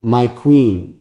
My queen,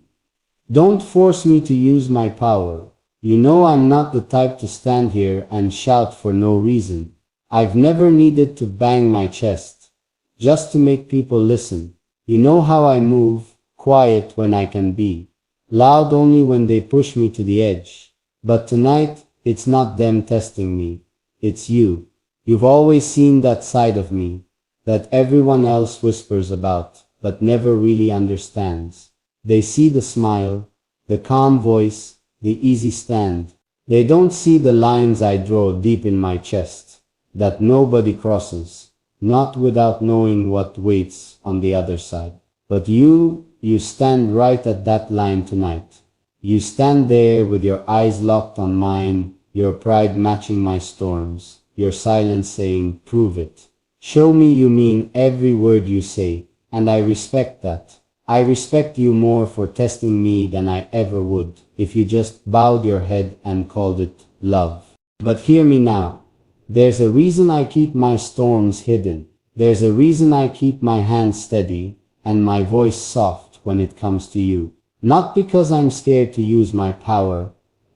don't force me to use my power. You know I'm not the type to stand here and shout for no reason. I've never needed to bang my chest, just to make people listen. You know how I move, quiet when I can be, loud only when they push me to the edge. But tonight, it's not them testing me, it's you. You've always seen that side of me, that everyone else whispers about, but never really understands. They see the smile, the calm voice, the easy stand. They don't see the lines I draw deep in my chest, that nobody crosses, not without knowing what waits on the other side. But you stand right at that line tonight. You stand there with your eyes locked on mine, your pride matching my storms, your silence saying, prove it. Show me you mean every word you say, and I respect that. I respect you more for testing me than I ever would if you just bowed your head and called it love. But hear me now. There's a reason I keep my storms hidden. There's a reason I keep my hands steady and my voice soft when it comes to you. Not because I'm scared to use my power,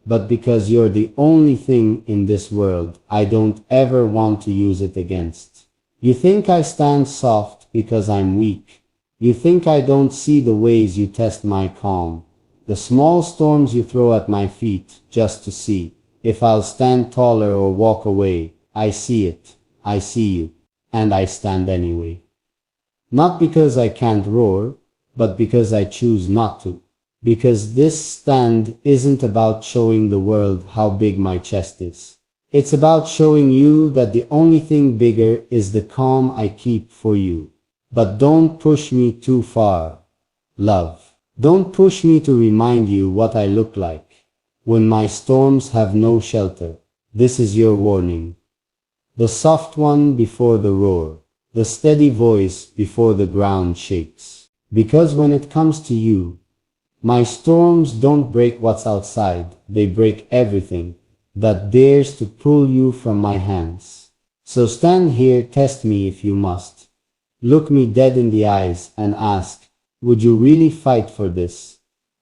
but because you're the only thing in this world I don't ever want to use it against. You think I stand soft because I'm weak. You think I don't see the ways you test my calm, the small storms you throw at my feet just to see if I'll stand taller or walk away. I see it, I see you, and I stand anyway. Not because I can't roar, but because I choose not to. Because this stand isn't about showing the world how big my chest is. It's about showing you that the only thing bigger is the calm I keep for you. But don't push me too far, love. Don't push me to remind you what I look like when my storms have no shelter. This is your warning. The soft one before the roar, the steady voice before the ground shakes. Because when it comes to you, my storms don't break what's outside, they break everything that dares to pull you from my hands. So stand here, test me if you must. Look me dead in the eyes and ask, would you really fight for this?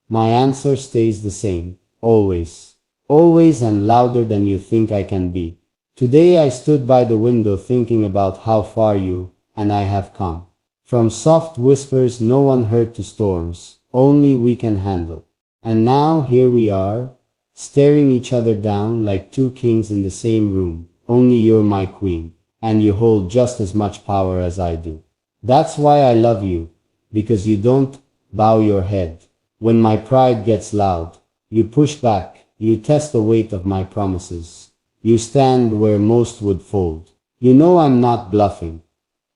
My answer stays the same, always. Always, and louder than you think I can be. Today I stood by the window thinking about how far you and I have come. From soft whispers no one heard to storms only we can handle. And now here we are, staring each other down like two kings in the same room. Only you're my queen, and you hold just as much power as I do. That's why I love you, because you don't bow your head. When my pride gets loud, you push back, you test the weight of my promises. You stand where most would fold. You know I'm not bluffing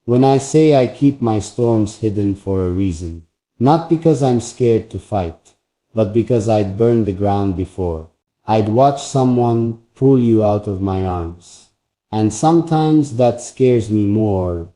when I say I keep my storms hidden for a reason. Not because I'm scared to fight, but because I'd burned the ground before. I'd watch someone pull you out of my arms. And sometimes that scares me more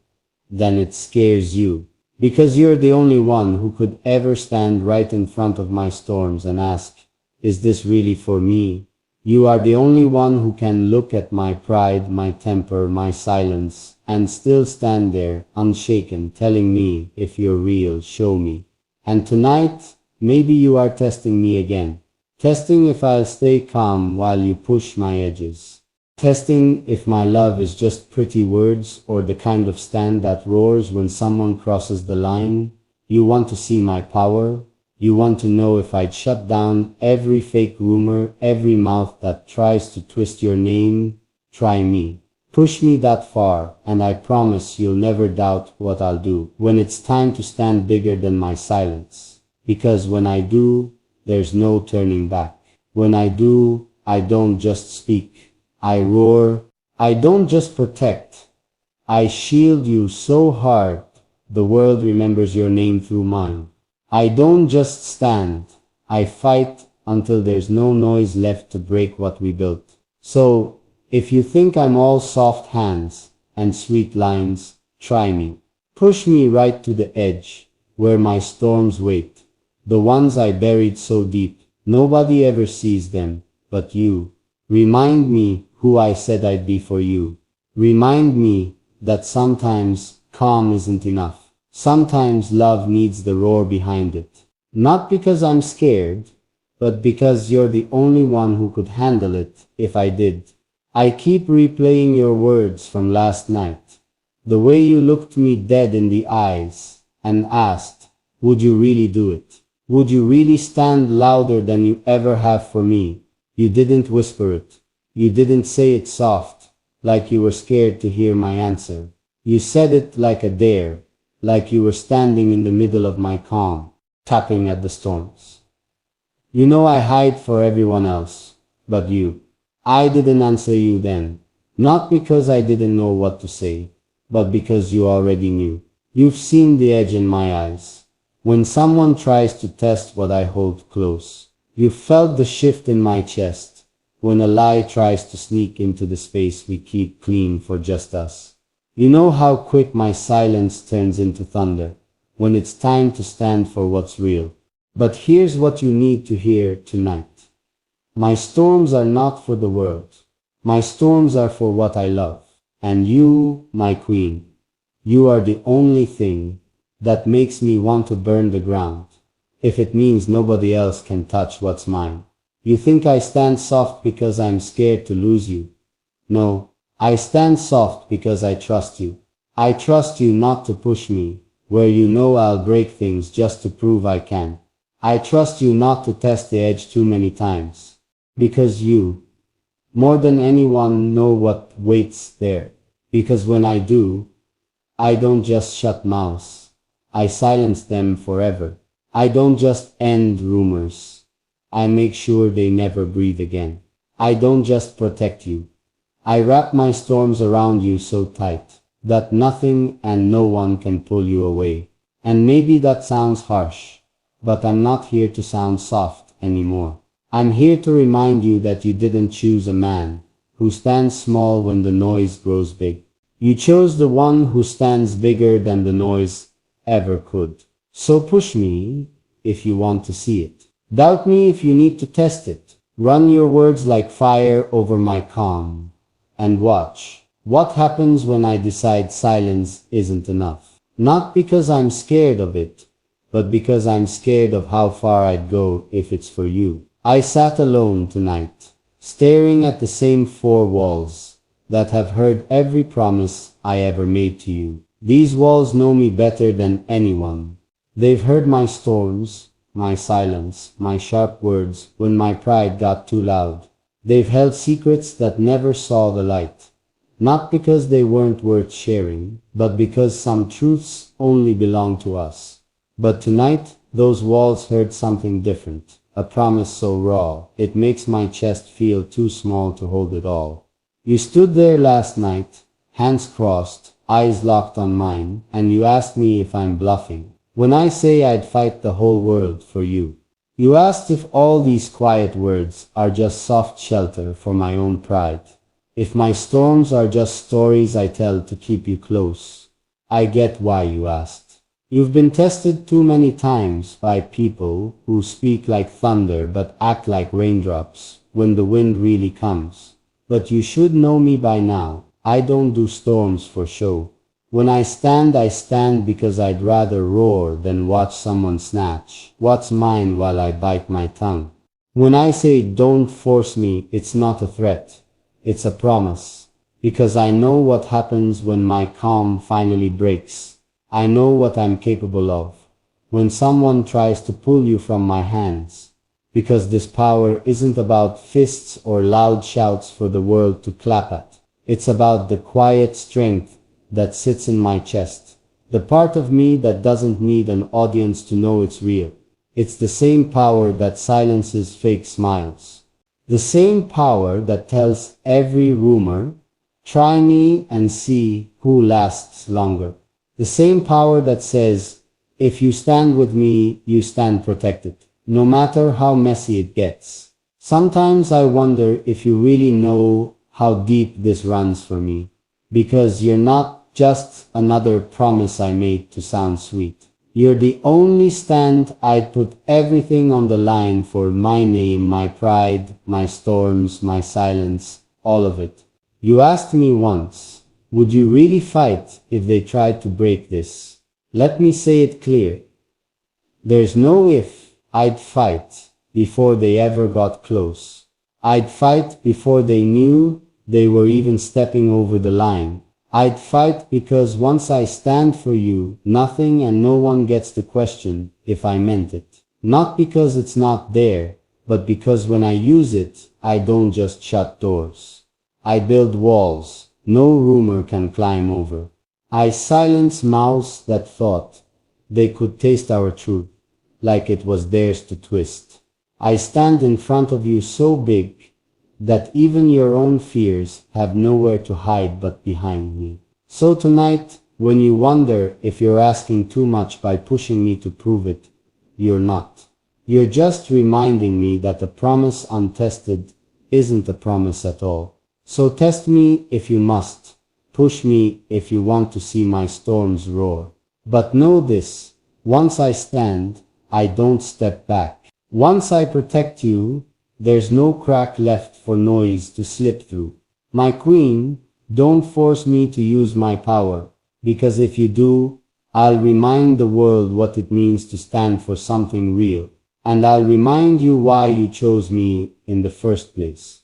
than it scares you, because you're the only one who could ever stand right in front of my storms and ask, is this really for me? You are the only one who can look at my pride, my temper, my silence, and still stand there, unshaken, telling me, if you're real, show me. And tonight, maybe you are testing me again. Testing if I'll stay calm while you push my edges. Testing if my love is just pretty words or the kind of stand that roars when someone crosses the line. You want to see my power? You want to know if I'd shut down every fake rumor, every mouth that tries to twist your name? Try me. Push me that far, and I promise you'll never doubt what I'll do when it's time to stand bigger than my silence. Because when I do, there's no turning back. When I do, I don't just speak. I roar. I don't just protect. I shield you so hard, the world remembers your name through mine. I don't just stand. I fight until there's no noise left to break what we built. So, if you think I'm all soft hands and sweet lines, try me. Push me right to the edge, where my storms wait. The ones I buried so deep, nobody ever sees them, but you. Remind me who I said I'd be for you. Remind me that sometimes calm isn't enough. Sometimes love needs the roar behind it. Not because I'm scared, but because you're the only one who could handle it if I did. I keep replaying your words from last night. The way you looked me dead in the eyes and asked, would you really do it? Would you really stand louder than you ever have for me? You didn't whisper it. You didn't say it soft, like you were scared to hear my answer. You said it like a dare, like you were standing in the middle of my calm, tapping at the storms. You know I hide for everyone else, but you. I didn't answer you then, not because I didn't know what to say, but because you already knew. You've seen the edge in my eyes. When someone tries to test what I hold close, you felt the shift in my chest. When a lie tries to sneak into the space we keep clean for just us. You know how quick my silence turns into thunder, when it's time to stand for what's real. But here's what you need to hear tonight. My storms are not for the world. My storms are for what I love. And you, my queen, you are the only thing that makes me want to burn the ground, if it means nobody else can touch what's mine. You think I stand soft because I'm scared to lose you? No, I stand soft because I trust you. I trust you not to push me, where you know I'll break things just to prove I can. I trust you not to test the edge too many times, because you, more than anyone, know what waits there. Because when I do, I don't just shut mouths, I silence them forever. I don't just end rumors, I make sure they never breathe again. I don't just protect you, I wrap my storms around you so tight that nothing and no one can pull you away. And maybe that sounds harsh, but I'm not here to sound soft anymore. I'm here to remind you that you didn't choose a man who stands small when the noise grows big. You chose the one who stands bigger than the noise ever could. So push me if you want to see it. Doubt me if you need to test it. Run your words like fire over my calm. And watch what happens when I decide silence isn't enough. Not because I'm scared of it, but because I'm scared of how far I'd go if it's for you. I sat alone tonight, staring at the same four walls that have heard every promise I ever made to you. These walls know me better than anyone. They've heard my storms, my silence, my sharp words when my pride got too loud. They've held secrets that never saw the light. Not because they weren't worth sharing, but because some truths only belong to us. But tonight, those walls heard something different. A promise so raw, it makes my chest feel too small to hold it all. You stood there last night, hands crossed, eyes locked on mine, and you asked me if I'm bluffing. When I say I'd fight the whole world for you. You asked if all these quiet words are just soft shelter for my own pride. If my storms are just stories I tell to keep you close. I get why you asked. You've been tested too many times by people who speak like thunder but act like raindrops when the wind really comes. But you should know me by now. I don't do storms for show. When I stand because I'd rather roar than watch someone snatch what's mine while I bite my tongue. When I say don't force me, it's not a threat. It's a promise. Because I know what happens when my calm finally breaks. I know what I'm capable of when someone tries to pull you from my hands. Because this power isn't about fists or loud shouts for the world to clap at. It's about the quiet strength that sits in my chest. The part of me that doesn't need an audience to know it's real. It's the same power that silences fake smiles. The same power that tells every rumor, try me and see who lasts longer. The same power that says, if you stand with me, you stand protected, no matter how messy it gets. Sometimes I wonder if you really know how deep this runs for me, because you're not just another promise I made to sound sweet. You're the only stand I'd put everything on the line for: my name, my pride, my storms, my silence, all of it. You asked me once, would you really fight if they tried to break this? Let me say it clear. There's no if. I'd fight before they ever got close. I'd fight before they knew they were even stepping over the line. I'd fight because once I stand for you, nothing and no one gets to question if I meant it. Not because it's not there, but because when I use it, I don't just shut doors. I build walls no rumor can climb over. I silence mouths that thought they could taste our truth, like it was theirs to twist. I stand in front of you so big that even your own fears have nowhere to hide but behind me. So tonight, when you wonder if you're asking too much by pushing me to prove it, you're not. You're just reminding me that a promise untested isn't a promise at all. So test me if you must. Push me if you want to see my storms roar. But know this, once I stand, I don't step back. Once I protect you, there's no crack left for noise to slip through. My queen, don't force me to use my power, because if you do, I'll remind the world what it means to stand for something real, and I'll remind you why you chose me in the first place.